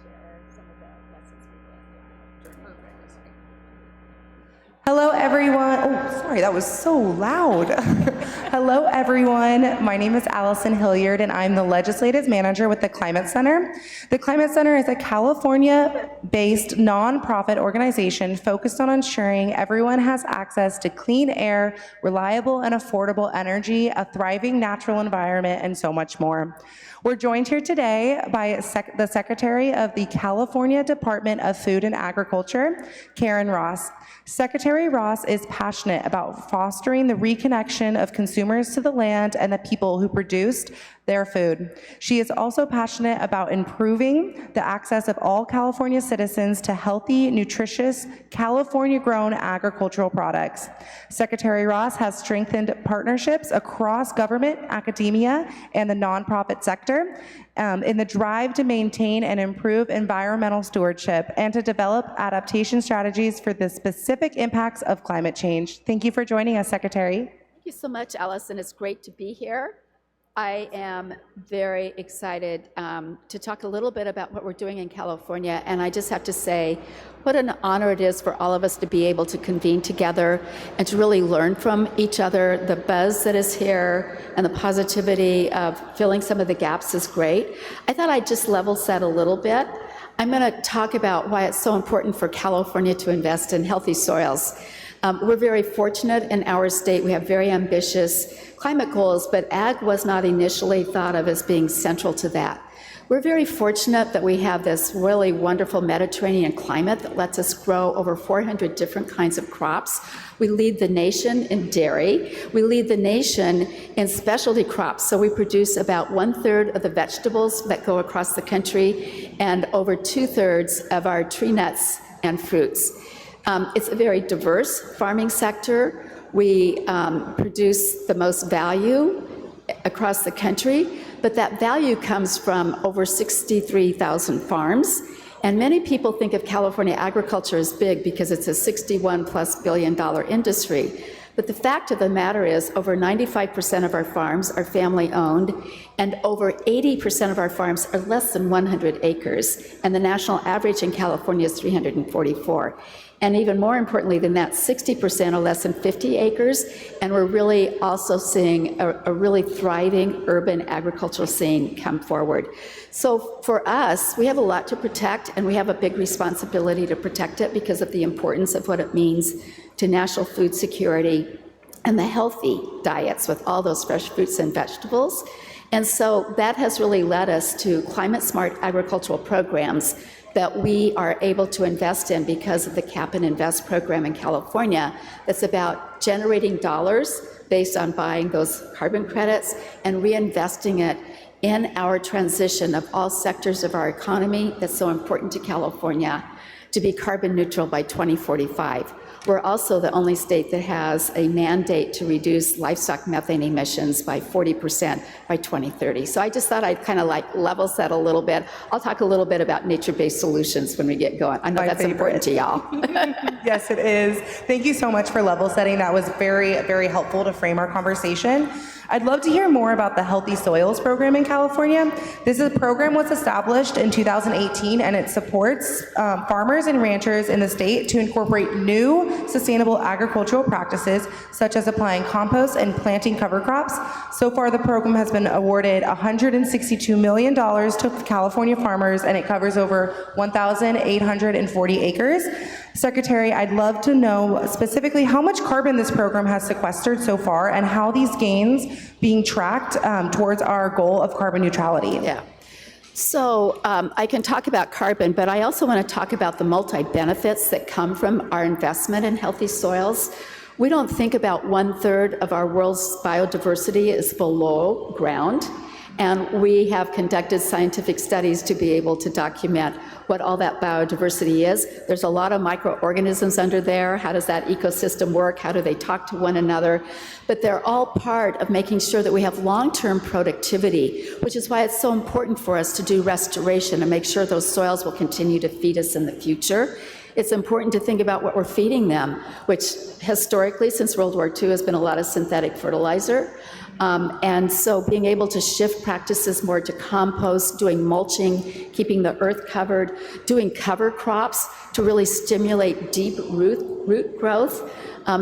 share some of the lessons we learned during our practicing. Hello, everyone. Oh, sorry, that was so loud. Hello, everyone. My name is Allison Hilliard, and I'm the Legislative Manager with the Climate Center. The Climate Center is a California-based nonprofit organization focused on ensuring everyone has access to clean air, reliable and affordable energy, a thriving natural environment, and so much more. We're joined here today by the Secretary of the California Department of Food and Agriculture, Karen Ross. Secretary Ross is passionate about fostering the reconnection of consumers to the land and the people who produced their food. She is also passionate about improving the access of all California citizens to healthy, nutritious, California-grown agricultural products. Secretary Ross has strengthened partnerships across government, academia, and the nonprofit sector in the drive to maintain and improve environmental stewardship and to develop adaptation strategies for the specific impacts of climate change. Thank you for joining us, Secretary. Thank you so much, Allison. It's great to be here. I am very excited to talk a little bit about what we're doing in California, and I just have to say what an honor it is for all of us to be able to convene together and to really learn from each other. The buzz that is here and the positivity of filling some of the gaps is great. I thought I'd just level set a little bit. I'm going to talk about why it's so important for California to invest in healthy soils. We're very fortunate in our state. We have very ambitious climate goals, but ag was not initially thought of as being central to that. We're very fortunate that we have this really wonderful Mediterranean climate that lets us grow over 400 different kinds of crops. We lead the nation in dairy. We lead the nation in specialty crops. So we produce about 1/3 of the vegetables that go across the country and over 2/3 of our tree nuts and fruits. It's a very diverse farming sector. We produce the most value across the country, but that value comes from over 63,000 farms. And many people think of California agriculture as big because it's a $61+ billion industry. But the fact of the matter is over 95% of our farms are family owned, and over 80% of our farms are less than 100 acres. And the national average in California is 344. And even more importantly than that, 60% are less than 50 acres, and we're really also seeing a really thriving urban agricultural scene come forward. So for us, we have a lot to protect, and we have a big responsibility to protect it because of the importance of what it means to national food security and the healthy diets with all those fresh fruits and vegetables. And so that has really led us to climate-smart agricultural programs that we are able to invest in because of the Cap and Invest program in California that's about generating dollars based on buying those carbon credits and reinvesting it in our transition of all sectors of our economy that's so important to California to be carbon neutral by 2045. We're also the only state that has a mandate to reduce livestock methane emissions by 40% by 2030. So I just thought I'd kind of like level set a little bit. I'll talk a little bit about nature-based solutions when we get going. I know that's important to y'all. Yes, it is. Thank you so much for level setting. That was very, very helpful to frame our conversation. I'd love to hear more about the Healthy Soils program in California. This program was established in 2018, and it supports farmers and ranchers in the state to incorporate new sustainable agricultural practices, such as applying compost and planting cover crops. So far, the program has been awarded $162 million to California farmers, and it covers over 1,840 acres. Secretary, I'd love to know specifically how much carbon this program has sequestered so far and how these gains being tracked towards our goal of carbon neutrality. Yeah. So I can talk about carbon, but I also want to talk about the multi-benefits that come from our investment in healthy soils. We don't think about 1/3 of our world's biodiversity is below ground. And we have conducted scientific studies to be able to document what all that biodiversity is. There's a lot of microorganisms under there. How does that ecosystem work? How do they talk to one another? But they're all part of making sure that we have long-term productivity, which is why it's so important for us to do restoration and make sure those soils will continue to feed us in the future. It's important to think about what we're feeding them, which historically, since World War II, has been a lot of synthetic fertilizer. And so being able to shift practices more to compost, doing mulching, keeping the earth covered, doing cover crops to really stimulate deep root growth,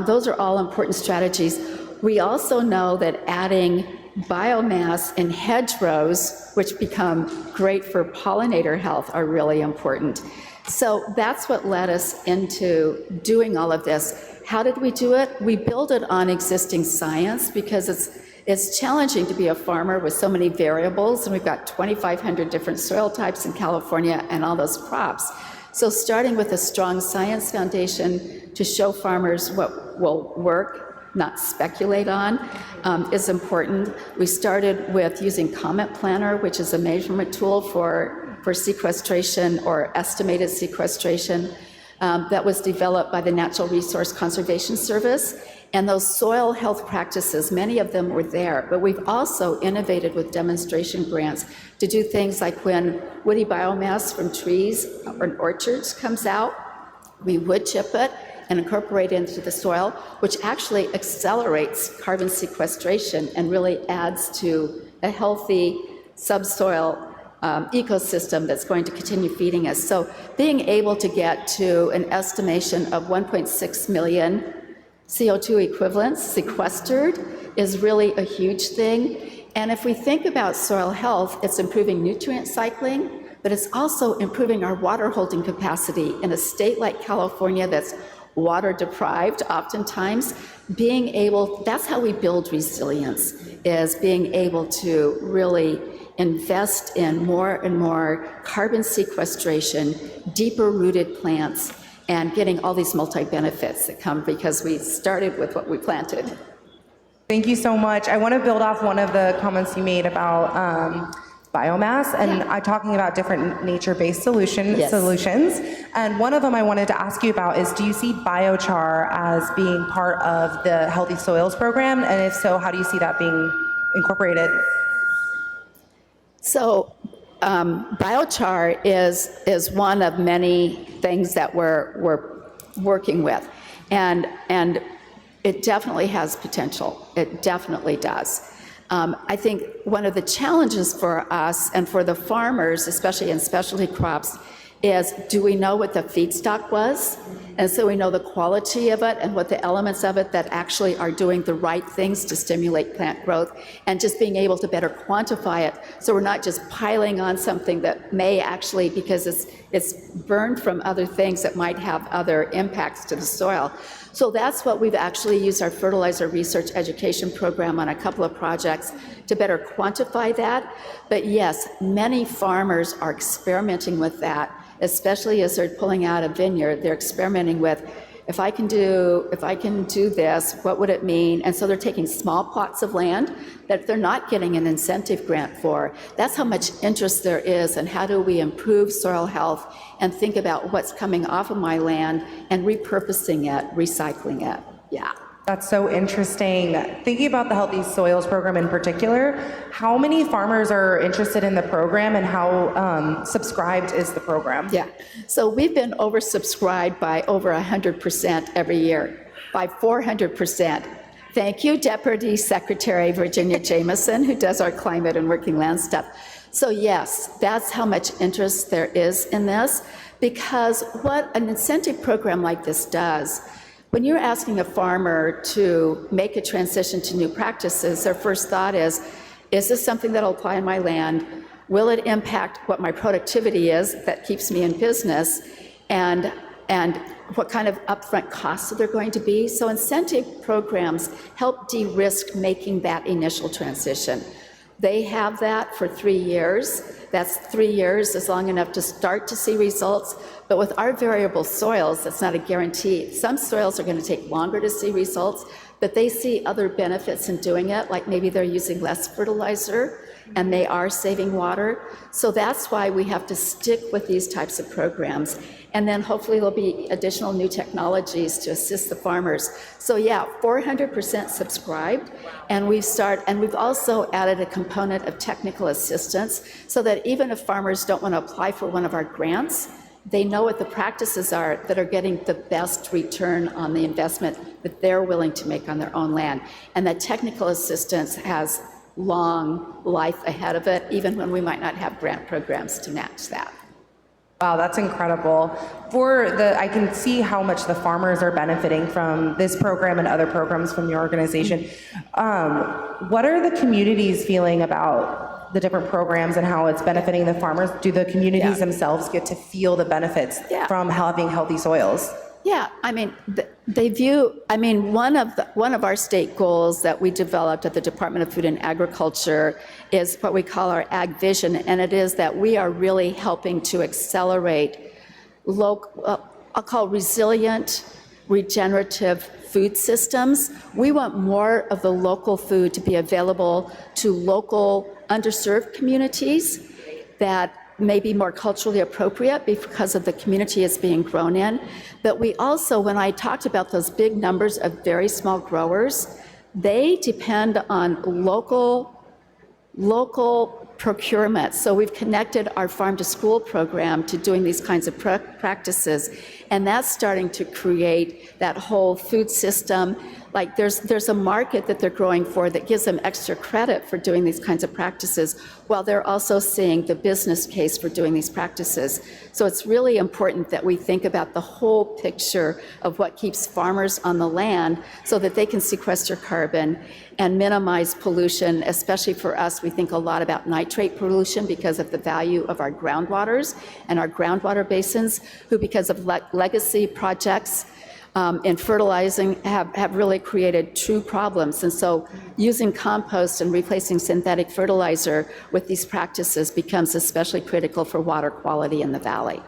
those are all important strategies. We also know that adding biomass in hedgerows, which become great for pollinator health, are really important. So that's what led us into doing all of this. How did we do it? We build it on existing science because it's challenging to be a farmer with so many variables, and we've got 2,500 different soil types in California and all those crops. So starting with a strong science foundation to show farmers what will work, not speculate on, is important. We started with using Comet Planner, which is a measurement tool for sequestration or estimated sequestration that was developed by the Natural Resource Conservation Service. And those soil health practices, many of them were there, but we've also innovated with demonstration grants to do things like when woody biomass from trees or orchards comes out, we wood chip it and incorporate it into the soil, which actually accelerates carbon sequestration and really adds to a healthy subsoil ecosystem that's going to continue feeding us. So being able to get to an estimation of 1.6 million CO2 equivalents sequestered is really a huge thing. And if we think about soil health, it's improving nutrient cycling, but it's also improving our water holding capacity in a state like California that's water deprived oftentimes. Being able, that's how we build resilience, is being able to really invest in more and more carbon sequestration, deeper rooted plants, and getting all these multi-benefits that come because we started with what we planted. Thank you so much. I want to build off one of the comments you made about biomass and talking about different nature-based solutions. And one of them I wanted to ask you about is, do you see biochar as being part of the Healthy Soils program? And if so, how do you see that being incorporated? So biochar is one of many things that we're working with. And it definitely has potential. It definitely does. I think one of the challenges for us and for the farmers, especially in specialty crops, is do we know what the feedstock was? And so we know the quality of it and what the elements of it that actually are doing the right things to stimulate plant growth, and just being able to better quantify it. So we're not just piling on something that may actually, because it's burned from other things that might have other impacts to the soil. So that's what we've actually used our fertilizer research education program on a couple of projects to better quantify that. But yes, many farmers are experimenting with that, especially as they're pulling out a vineyard. They're experimenting with, if I can do this, what would it mean? And so they're taking small plots of land that they're not getting an incentive grant for. That's how much interest there is, and how do we improve soil health and think about what's coming off of my land and repurposing it, recycling it. Yeah. That's so interesting. Thinking about the Healthy Soils program in particular, how many farmers are interested in the program, and how subscribed is the program? Yeah, so we've been oversubscribed by over 100% every year, by 400%. Thank you, Deputy Secretary Virginia Jameson, who does our climate and working land stuff. So yes, that's how much interest there is in this, because what an incentive program like this does, when you're asking a farmer to make a transition to new practices, their first thought is this something that'll apply in my land? Will it impact what my productivity is that keeps me in business? And what kind of upfront costs are there going to be? So incentive programs help de-risk making that initial transition. They have that for 3 years. That's 3 years is long enough to start to see results. But with our variable soils, that's not a guarantee. Some soils are going to take longer to see results, but they see other benefits in doing it, like maybe they're using less fertilizer and they are saving water. So that's why we have to stick with these types of programs. And then hopefully there'll be additional new technologies to assist the farmers. So yeah, 400% subscribed. And we've also added a component of technical assistance so that even if farmers don't want to apply for one of our grants, they know what the practices are that are getting the best return on the investment that they're willing to make on their own land. And that technical assistance has long life ahead of it, even when we might not have grant programs to match that. Wow, that's incredible. I can see how much the farmers are benefiting from this program and other programs from your organization. What are the communities feeling about the different programs and how it's benefiting the farmers? Do the communities themselves get to feel the benefits from having healthy soils? Yeah, I mean, they view, I mean, one of our state goals that we developed at the Department of Food and Agriculture is what we call our Ag Vision, and it is that we are really helping to accelerate local, I'll call resilient, regenerative food systems. We want more of the local food to be available to local underserved communities that may be more culturally appropriate because of the community it's being grown in. But we also, when I talked about those big numbers of very small growers, they depend on local procurement. So we've connected our farm to school program to doing these kinds of practices, and that's starting to create that whole food system. Like there's a market that they're growing for that gives them extra credit for doing these kinds of practices, while they're also seeing the business case for doing these practices. So it's really important that we think about the whole picture of what keeps farmers on the land so that they can sequester carbon and minimize pollution. Especially for us, we think a lot about nitrate pollution because of the value of our groundwaters and our groundwater basins, who because of legacy projects in fertilizing have really created true problems. And so using compost and replacing synthetic fertilizer with these practices becomes especially critical for water quality in the valley.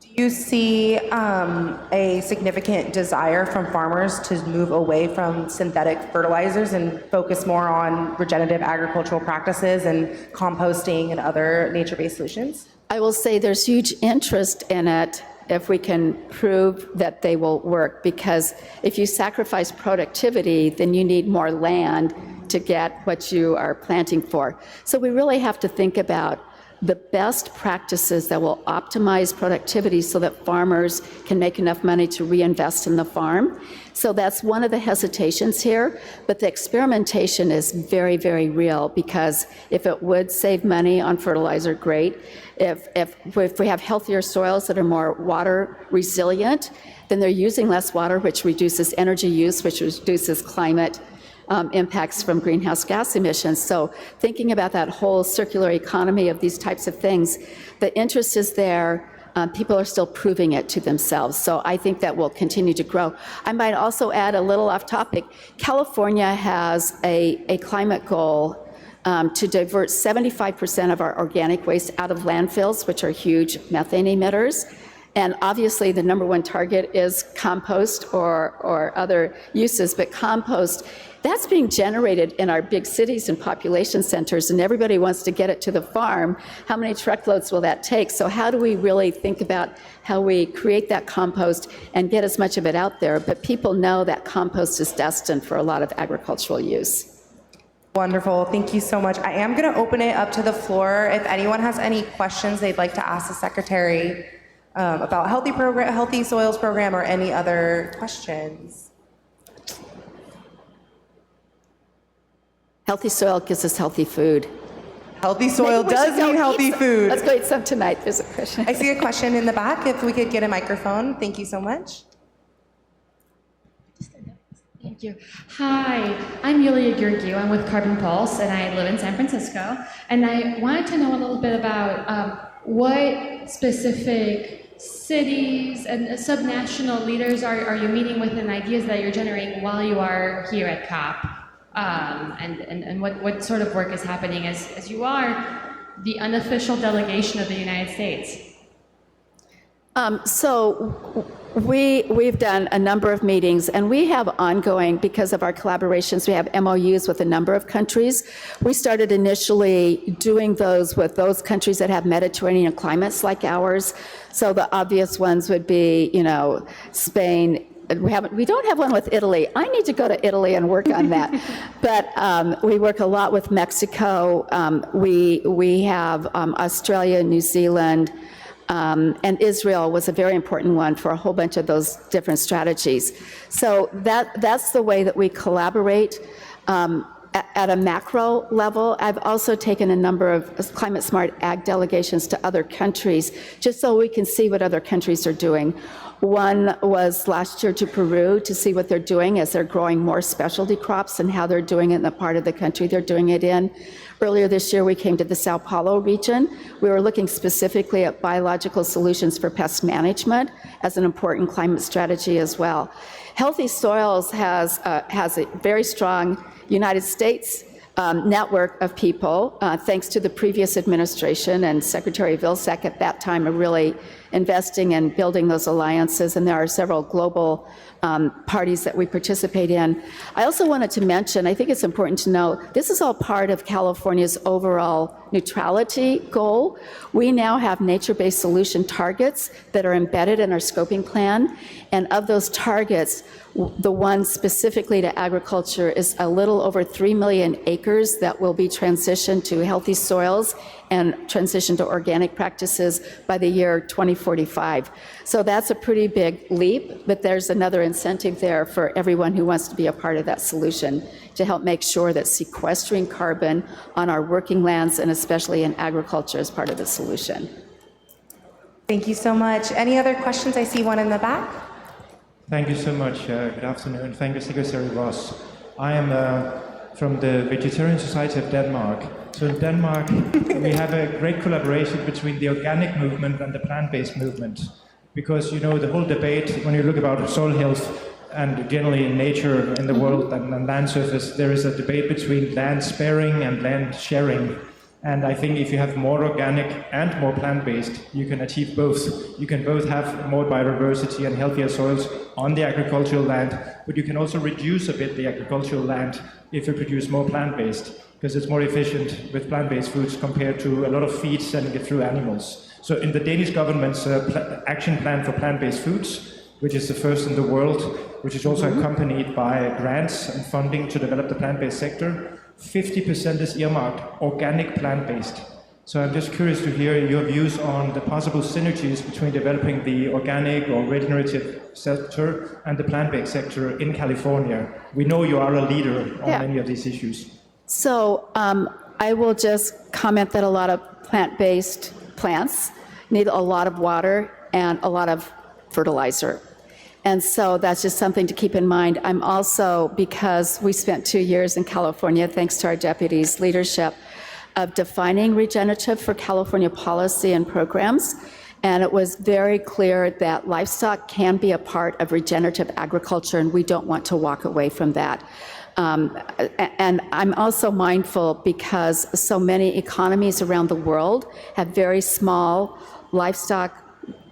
Do you see a significant desire from farmers to move away from synthetic fertilizers and focus more on regenerative agricultural practices and composting and other nature-based solutions? I will say there's huge interest in it if we can prove that they will work, because if you sacrifice productivity, then you need more land to get what you are planting for. So we really have to think about the best practices that will optimize productivity so that farmers can make enough money to reinvest in the farm. So that's one of the hesitations here, but the experimentation is very, very real, because if it would save money on fertilizer, great. If we have healthier soils that are more water resilient, then they're using less water, which reduces energy use, which reduces climate impacts from greenhouse gas emissions. So thinking about that whole circular economy of these types of things, the interest is there. People are still proving it to themselves. So I think that will continue to grow. I might also add a little off topic. California has a climate goal to divert 75% of our organic waste out of landfills, which are huge methane emitters. And obviously the number one target is compost or other uses, but compost, that's being generated in our big cities and population centers, and everybody wants to get it to the farm. How many truckloads will that take? So how do we really think about how we create that compost and get as much of it out there? But people know that compost is destined for a lot of agricultural use. Wonderful. Thank you so much. I am going to open it up to the floor. If anyone has any questions they'd like to ask the Secretary about Healthy Soils Program or any other questions. Healthy soil gives us healthy food. Healthy soil does mean healthy food. Let's go eat some tonight. There's a question. I see a question in the back. If we could get a microphone. Thank you so much. Thank you. Hi, I'm Hilliard. I'm with Carbon Pulse, and I live in San Francisco. And I wanted to know a little bit about what specific cities and subnational leaders are you meeting with, and ideas that you're generating while you are here at COP? And what sort of work is happening as you are the unofficial delegation of the United States? So we've done a number of meetings, and we have ongoing, because of our collaborations, we have MOUs with a number of countries. We started initially doing those with those countries that have Mediterranean climates like ours. So the obvious ones would be, Spain. We don't have one with Italy. I need to go to Italy and work on that. But we work a lot with Mexico. We have Australia, New Zealand, And Israel was a very important one for a whole bunch of those different strategies. So that's the way that we collaborate at a macro level. I've also taken a number of climate smart ag delegations to other countries, just so we can see what other countries are doing. One was last year to Peru to see what they're doing as they're growing more specialty crops and how they're doing it in the part of the country they're doing it in. Earlier this year, we came to the Sao Paulo region. We were looking specifically at biological solutions for pest management as an important climate strategy as well. Healthy Soils has a very strong United States network of people, thanks to the previous administration and Secretary Vilsack at that time are really investing and building those alliances, and there are several global parties that we participate in. I also wanted to mention, I think it's important to know, this is all part of California's overall neutrality goal. We now have nature-based solution targets that are embedded in our scoping plan, and of those targets, the one specifically to agriculture is a little over 3 million acres that will be transitioned to healthy soils and transitioned to organic practices by the year 2045. So that's a pretty big leap, but there's another incentive there for everyone who wants to be a part of that solution to help make sure that sequestering carbon on our working lands and especially in agriculture is part of the solution. Thank you so much. Any other questions? I see one in the back. Thank you so much. Good afternoon. Thank you, Secretary Ross. I am from the Vegetarian Society of Denmark. So in Denmark, we have a great collaboration between the organic movement and the plant-based movement. Because, you know, the whole debate, when you look about soil health and generally in nature in the world and land surface, there is a debate between land sparing and land sharing. And I think if you have more organic and more plant-based, you can achieve both. You can both have more biodiversity and healthier soils on the agricultural land, but you can also reduce a bit the agricultural land if you produce more plant-based, because it's more efficient with plant-based foods compared to a lot of feed sending it through animals. So in the Danish government's action plan for plant-based foods, which is the first in the world, which is also accompanied by grants and funding to develop the plant-based sector, 50% is earmarked organic plant-based. So I'm just curious to hear your views on the possible synergies between developing the organic or regenerative sector and the plant-based sector in California. We know you are a leader on many of these issues. So I will just comment that a lot of plant-based plants need a lot of water and a lot of fertilizer. And so that's just something to keep in mind. I'm also, because we spent 2 years in California, thanks to our deputy's leadership, of defining regenerative for California policy and programs. And it was very clear that livestock can be a part of regenerative agriculture, and we don't want to walk away from that. And I'm also mindful because so many economies around the world have very small livestock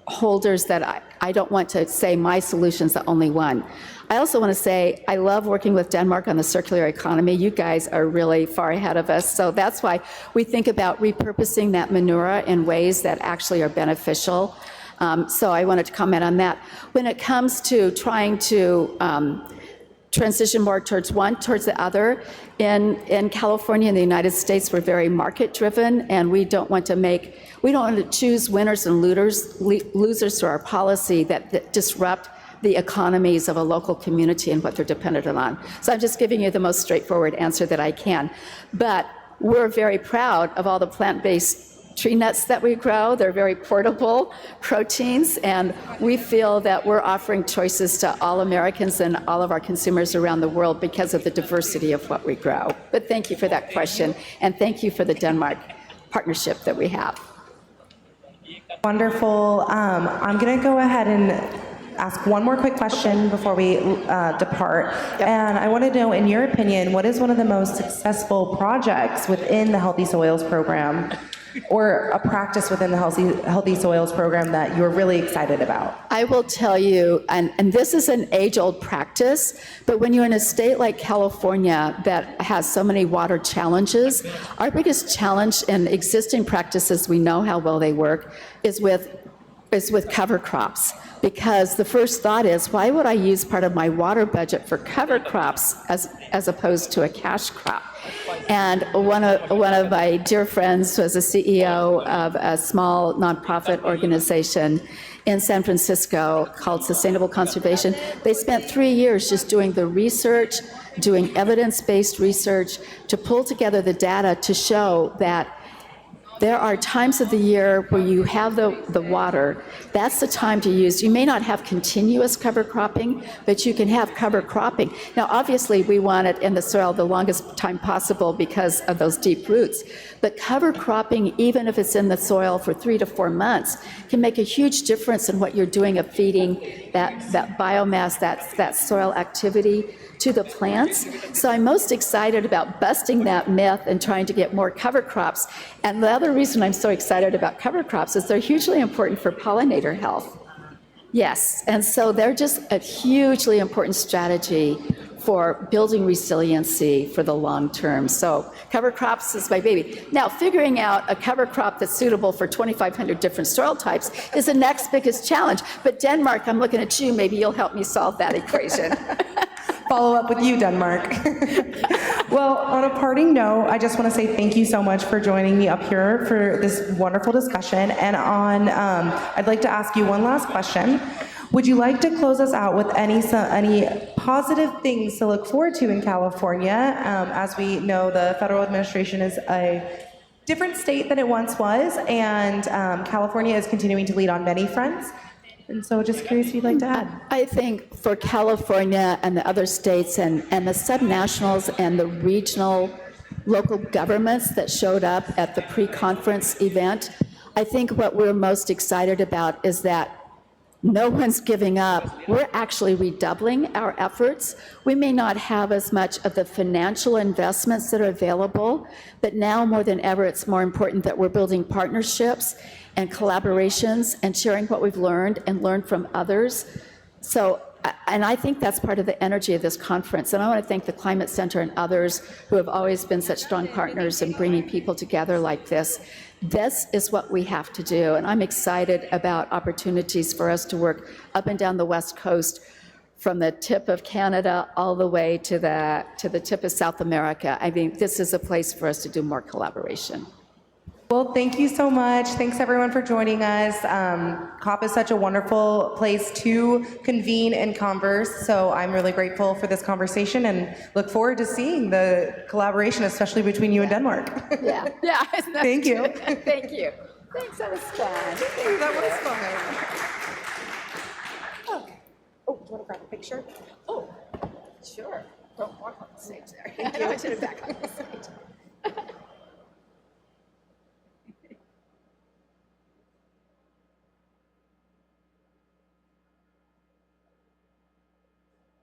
holders that I don't want to say my solution's the only one. I also want to say I love working with Denmark on the circular economy. You guys are really far ahead of us. So that's why we think about repurposing that manure in ways that actually are beneficial. So I wanted to comment on that. When it comes to trying to transition more towards one, towards the other. In California and the United States, we're very market-driven, and we don't want to choose winners and losers through our policy that disrupt the economies of a local community and what they're dependent on. So I'm just giving you the most straightforward answer that I can. But we're very proud of all the plant-based tree nuts that we grow. They're very portable proteins, and we feel that we're offering choices to all Americans and all of our consumers around the world because of the diversity of what we grow. But thank you for that question, and thank you for the Denmark partnership that we have. Wonderful. I'm going to go ahead and ask one more quick question before we depart. Yep. And I want to know, in your opinion, what is one of the most successful projects within the Healthy Soils program, or a practice within the Healthy Soils program that you're really excited about? I will tell you, and this is an age-old practice, but when you're in a state like California that has so many water challenges, our biggest challenge in existing practices, we know how well they work, is with is with cover crops, because the first thought is, why would I use part of my water budget for cover crops as opposed to a cash crop? And one of my dear friends was a CEO of a small nonprofit organization in San Francisco called Sustainable Conservation. They spent 3 years just doing the research, doing evidence-based research to pull together the data to show that there are times of the year where you have the water. That's the time to use. You may not have continuous cover cropping, but you can have cover cropping. Now, obviously, we want it in the soil the longest time possible because of those deep roots. But cover cropping, even if it's in the soil for 3 to 4 months, can make a huge difference in what you're doing of feeding that biomass, that soil activity to the plants. So I'm most excited about busting that myth and trying to get more cover crops. And the other reason I'm so excited about cover crops is they're hugely important for pollinator health. Yes, and so they're just a hugely important strategy for building resiliency for the long term. So cover crops is my baby. Now, figuring out a cover crop that's suitable for 2,500 different soil types is the next biggest challenge. But Denmark, I'm looking at you, maybe you'll help me solve that equation. Follow up with you, Denmark. Well, on a parting note, I just want to say thank you so much for joining me up here for this wonderful discussion. And I'd like to ask you one last question. Would you like to close us out with any positive things to look forward to in California? As we know, the federal administration is a different state than it once was, and California is continuing to lead on many fronts. And so just curious if you'd like to add. I think for California and the other states and the subnationals and the regional local governments that showed up at the pre-conference event, I think what we're most excited about is that no one's giving up. We're actually redoubling our efforts. We may not have as much of the financial investments that are available, but now more than ever, it's more important that we're building partnerships and collaborations and sharing what we've learned and learn from others. So, and I think that's part of the energy of this conference. And I want to thank the Climate Center and others who have always been such strong partners in bringing people together like this. This is what we have to do. And I'm excited about opportunities for us to work up and down the West Coast, from the tip of Canada all the way to the tip of South America. I mean, this is a place for us to do more collaboration. Well, thank you so much. Thanks everyone for joining us. COP is such a wonderful place to convene and converse, so I'm really grateful for this conversation and look forward to seeing the collaboration, especially between you and Denmark. Yeah. Thank you. Thank you. Thanks, that was fun. That was fun. Okay. Oh, do you want to grab a picture? Oh, sure. Don't walk on the stage there. I know I should have back on the stage.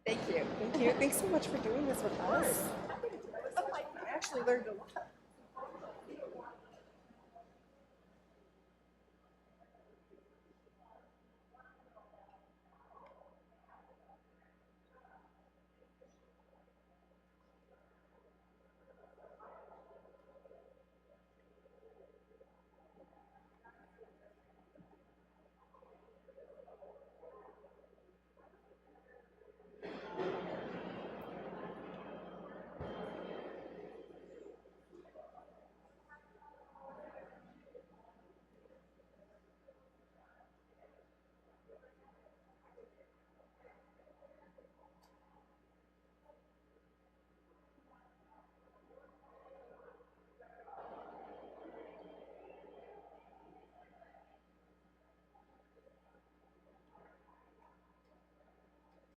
Thank you. Thanks so much for doing this with us. I actually learned a lot.